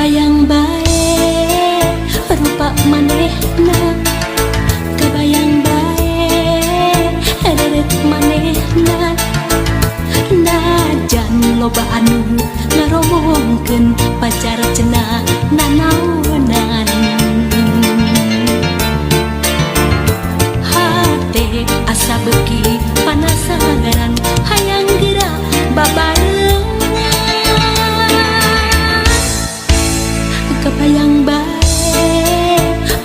Kebayang bae rupa manehna, kebayang bae reret manehna. Najan loba anu ngaromongkeun pacar cenah nanaonan. Hate asa beuki panasaran hayang geura babarengan. Kebayang bae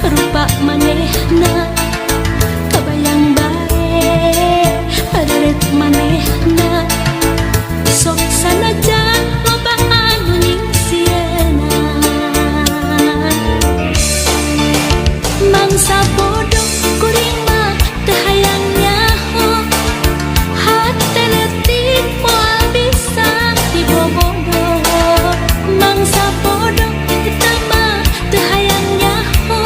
rupa manehna, kebayang bae reret manehna. Sok sanajan loba anu nyingsiana, mangsa bodoh kuring mah teu hayang nyaho. Hate leutik moal bisa dibobodoh, mangsa bodoh kita mah teu hayang nyaho.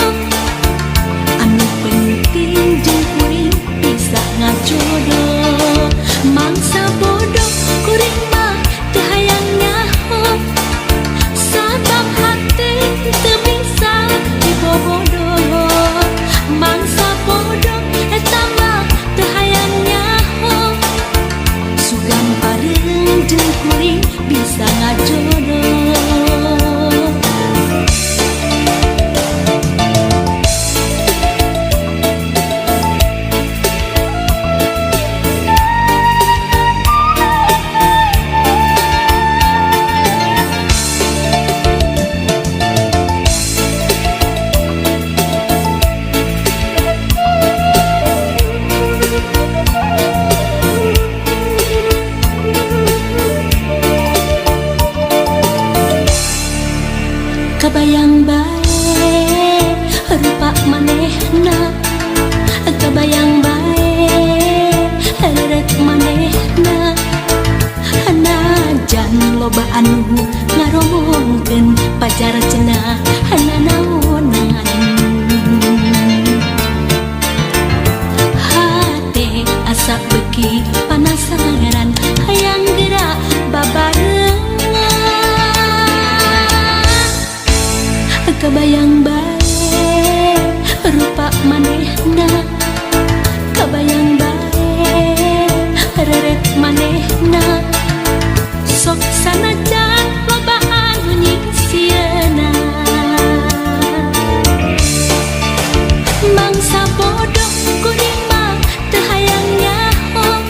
Anu penting jeung kuring bisa ngajodoh, mangsa bodoh kuring mah teu hayang nyaho. Sabab hate teu bisa dibobodoh, mangsa bodoh eta mah teu hayang nyaho. Sugam pareung jeung kuring bisa ngajodoh. Kebayang bae rupa manehna, kebayang bae reret manehna. Najan loba anu ngaromongkeun pacar cenah nanaonan. Hate asa beuki panasaran hayang geura babarengan. Kebayang bae rupa manehna, kebayang bae reret manehna. Sok sanajan loba anu nyingsiana, mangsa bodoh kuring mah teu hayang nyaho.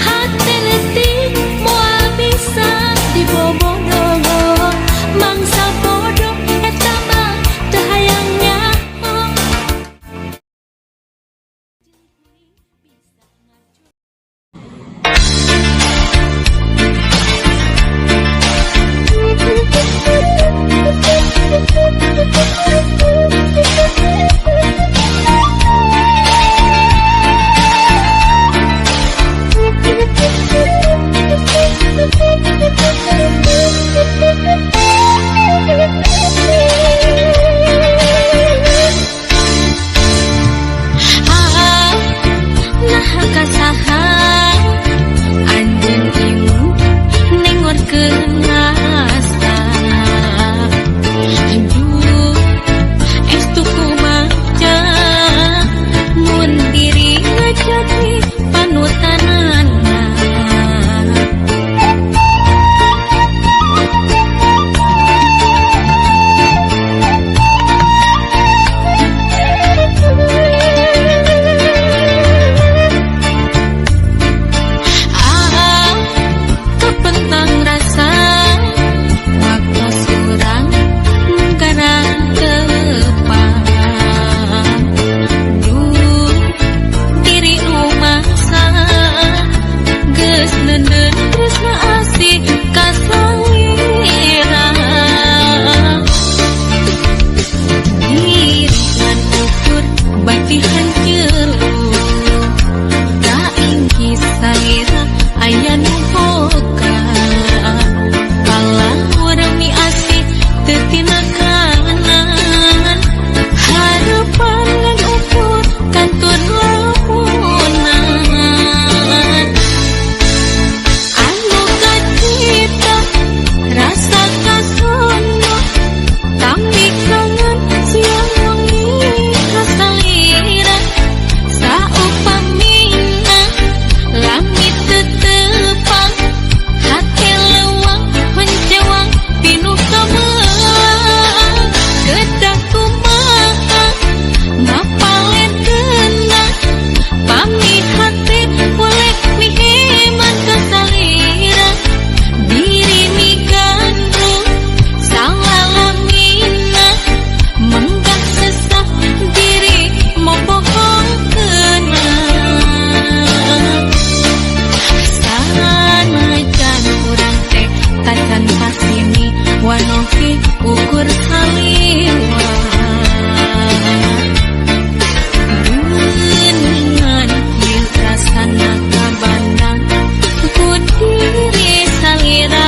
Hate leutik moal bisa dibobodoh, mangsa bodoh eta mah tanpa sini wanohi ukur haliwa dengan yukasana kabandang ku diri salira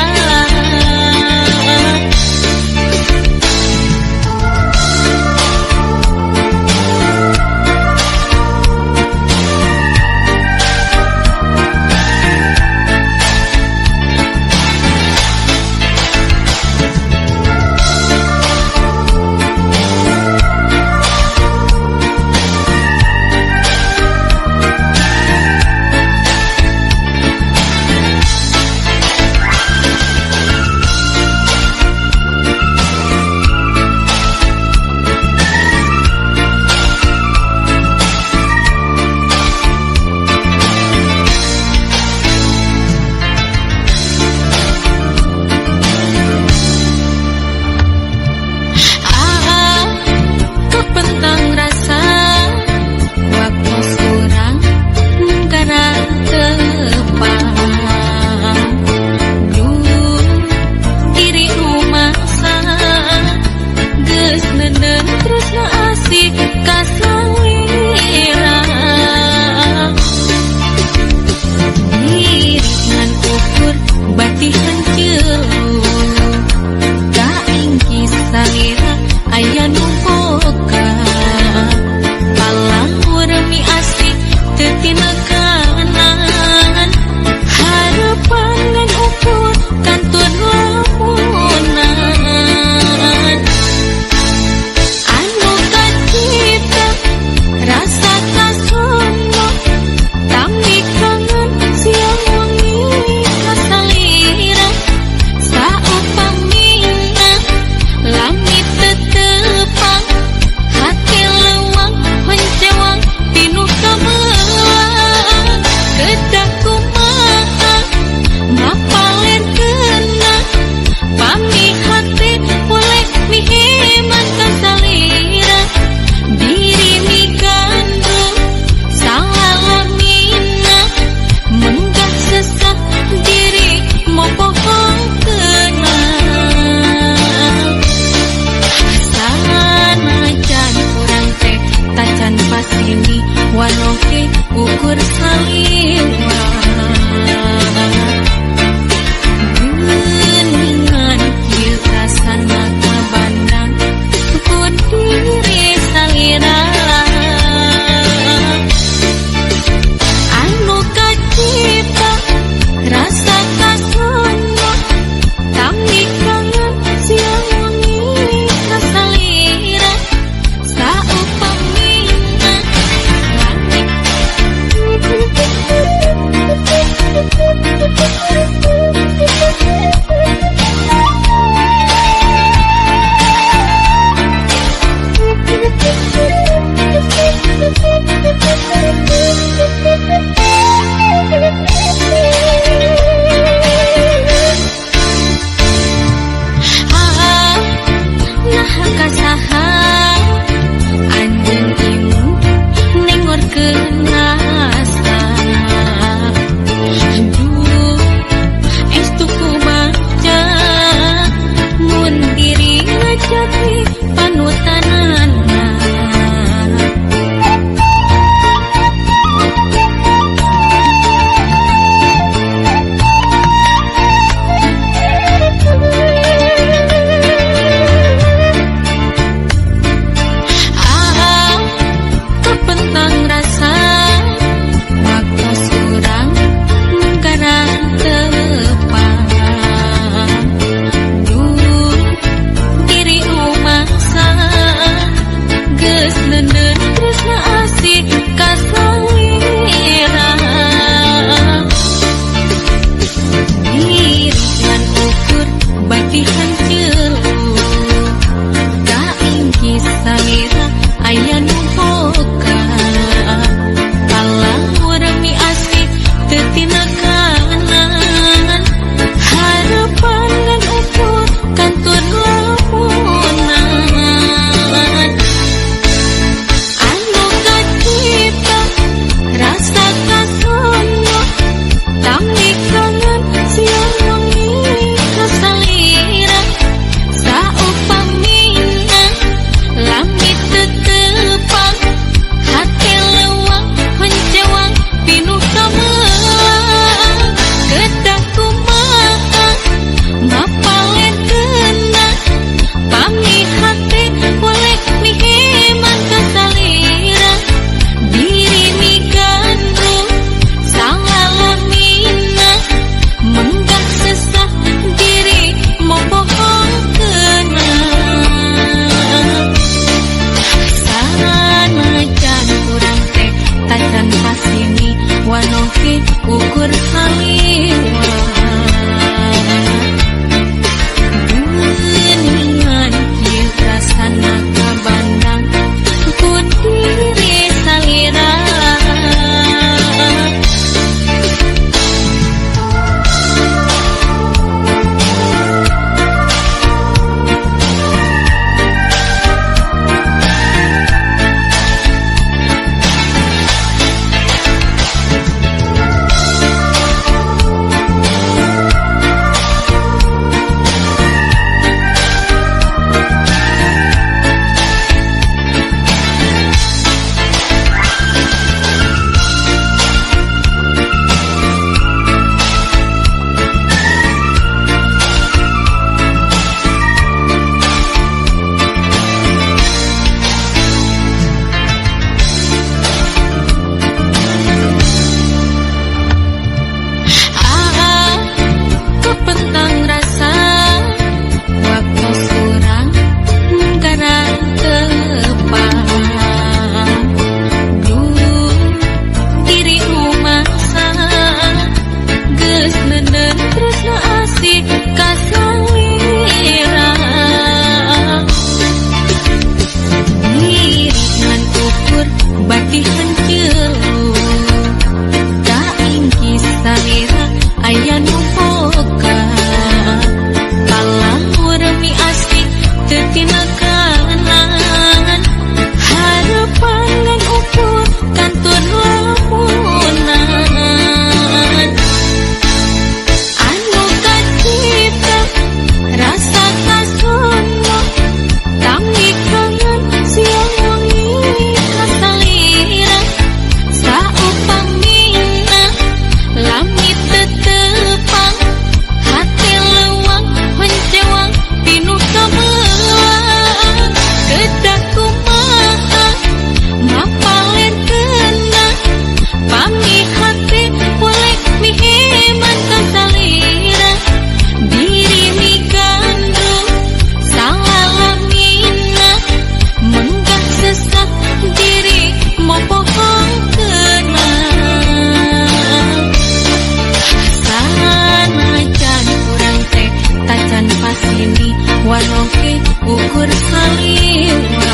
wanoki ukur kaliwa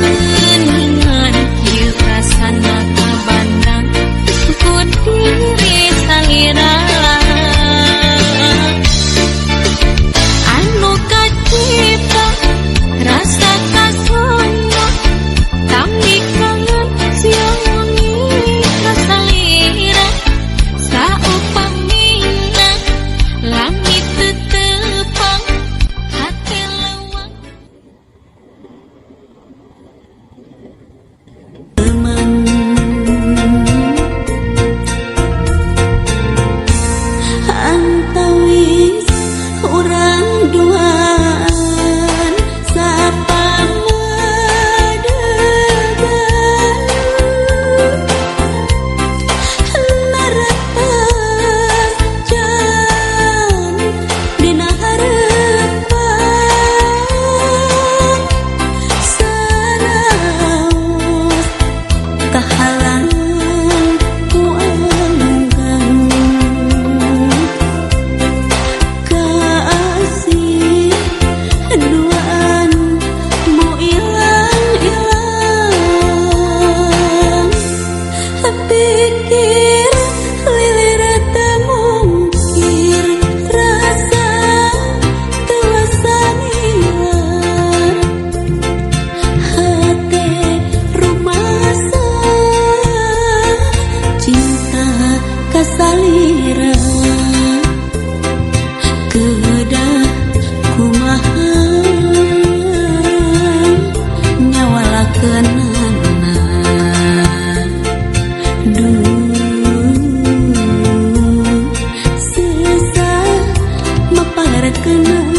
geningan kieu rasana kabandang ku diri salira anu kacita rasa kasono tambi kangen siang wengi kasalira saupamina langit tetepang hati lewang teman antawis urang duaan sapamadegan naratajan dina harapan saraos kahalang ku anggan kasih duaan mu ilang-ilang pikir lilir temungkir rasa tuasan ilang hati rumasa cinta kasalira kedah kumaha nyawalakeunana duh susah maparekeunana